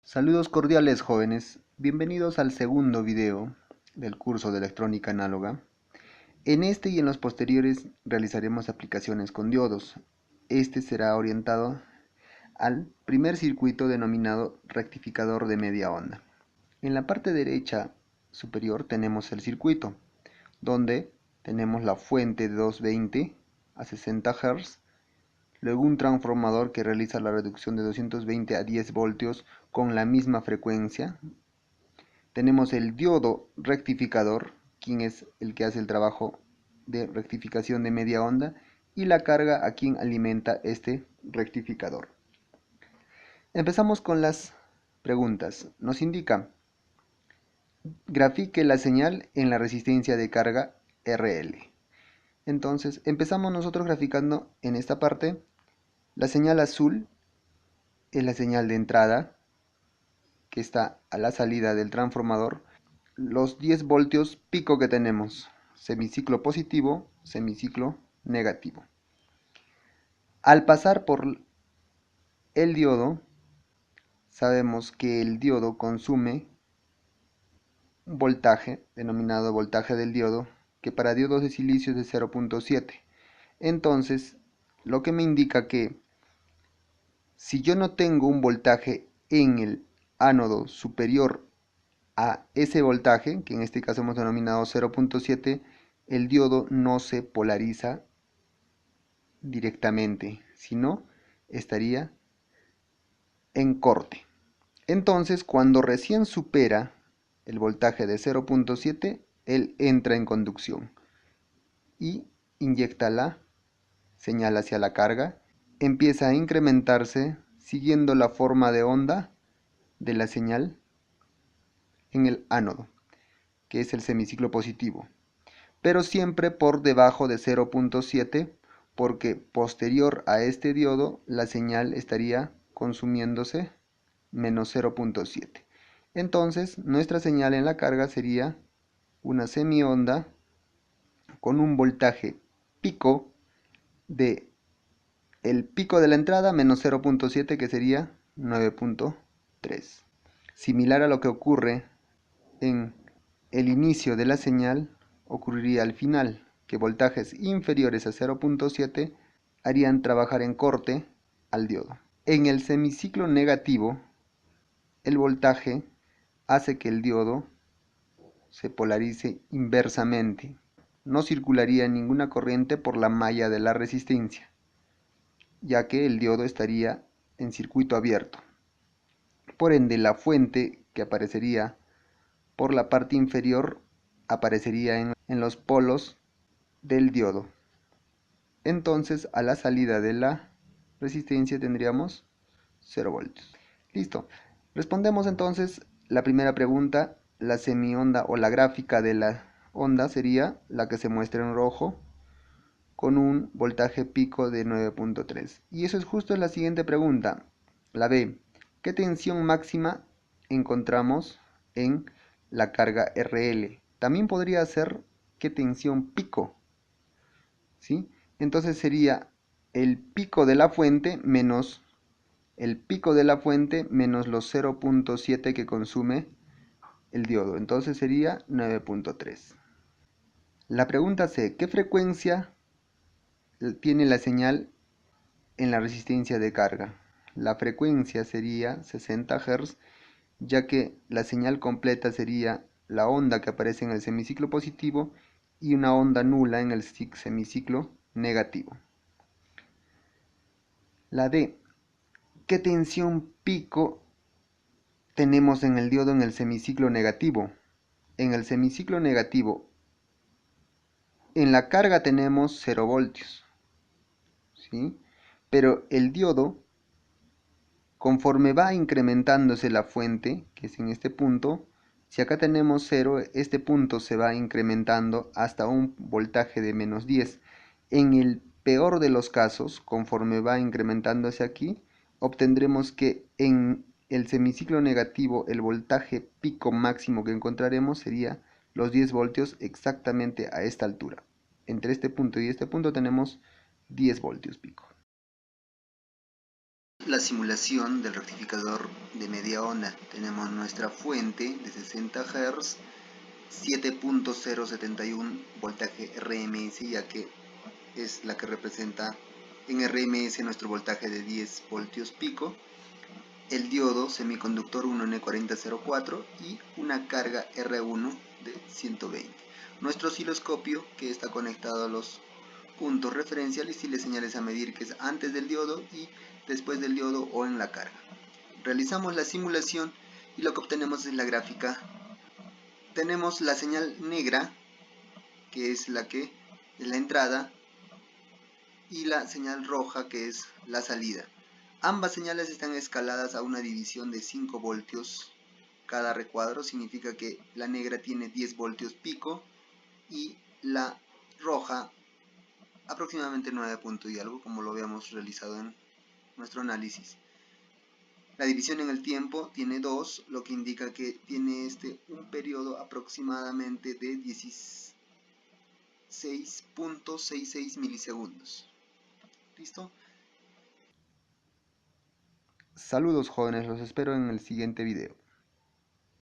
Saludos cordiales, jóvenes. Bienvenidos al segundo video del curso de electrónica análoga. En este y en los posteriores realizaremos aplicaciones con diodos. Este será orientado al primer circuito denominado rectificador de media onda. En la parte derecha superior tenemos el circuito, donde tenemos la fuente de 220 a 60 Hz, luego un transformador que realiza la reducción de 220 a 10 voltios con la misma frecuencia. Tenemos el diodo rectificador, quien es el que hace el trabajo de rectificación de media onda, y la carga a quien alimenta este rectificador. Empezamos con las preguntas. Nos indica: grafique la señal en la resistencia de carga RL. Entonces empezamos nosotros graficando en esta parte. La señal azul es la señal de entrada que está a la salida del transformador. Los 10 voltios pico que tenemos: semiciclo positivo, semiciclo negativo. Al pasar por el diodo, sabemos que el diodo consume un voltaje denominado voltaje del diodo, que para diodos de silicio es de 0.7. Entonces, lo que me indica que si yo no tengo un voltaje en el ánodo superior a ese voltaje, que en este caso hemos denominado 0.7, el diodo no se polariza directamente, sino estaría en corte. Entonces, cuando recién supera el voltaje de 0.7, él entra en conducción y inyecta la señal hacia la carga. Empieza a incrementarse siguiendo la forma de onda de la señal en el ánodo, que es el semiciclo positivo, pero siempre por debajo de 0.7, porque posterior a este diodo la señal estaría consumiéndose menos 0.7. Entonces nuestra señal en la carga sería una semionda con un voltaje pico de el pico de la entrada menos 0.7, que sería 9.3. Similar a lo que ocurre en el inicio de la señal, ocurriría al final, que voltajes inferiores a 0.7 harían trabajar en corte al diodo. En el semiciclo negativo, el voltaje hace que el diodo se polarice inversamente. No circularía ninguna corriente por la malla de la resistencia, ya que el diodo estaría en circuito abierto. Por ende, la fuente que aparecería por la parte inferior aparecería en los polos del diodo. Entonces, a la salida de la resistencia tendríamos 0 voltios. Listo. Respondemos entonces la primera pregunta. La semionda o la gráfica de la onda sería la que se muestra en rojo, con un voltaje pico de 9.3. Y eso es justo la siguiente pregunta, la B. ¿Qué tensión máxima encontramos en la carga RL? También podría ser qué tensión pico, ¿sí? Entonces sería el pico de la fuente menos los 0.7 que consume el diodo. Entonces sería 9.3. La pregunta C. ¿Qué frecuencia tiene la señal en la resistencia de carga? La frecuencia sería 60 Hz, ya que la señal completa sería la onda que aparece en el semiciclo positivo y una onda nula en el semiciclo negativo. La D. ¿Qué tensión pico tenemos en el diodo en el semiciclo negativo? En el semiciclo negativo, en la carga tenemos 0 voltios, ¿sí? Pero el diodo, conforme va incrementándose la fuente, que es en este punto, si acá tenemos 0, este punto se va incrementando hasta un voltaje de menos 10. En el peor de los casos, conforme va incrementándose aquí, obtendremos que en el semiciclo negativo el voltaje pico máximo que encontraremos sería los 10 voltios exactamente a esta altura. Entre este punto y este punto tenemos 10 voltios pico. la simulación del rectificador de media onda. Tenemos nuestra fuente de 60 Hz, 7.071 voltaje RMS, ya que es la que representa en RMS nuestro voltaje de 10 voltios pico, el diodo semiconductor 1N4004 y una carga R1 de 120. Nuestro osciloscopio, que está conectado a los puntos referenciales y le señales a medir, que es antes del diodo y después del diodo o en la carga. Realizamos la simulación y lo que obtenemos es la gráfica. Tenemos la señal negra, que es la entrada, y la señal roja, que es la salida. Ambas señales están escaladas a una división de 5 voltios cada recuadro. Significa que la negra tiene 10 voltios pico y la roja aproximadamente 9 puntos y algo, como lo habíamos realizado en nuestro análisis. La división en el tiempo tiene 2, lo que indica que tiene un periodo aproximadamente de 16.66 milisegundos. ¿Listo? Saludos jóvenes, los espero en el siguiente video.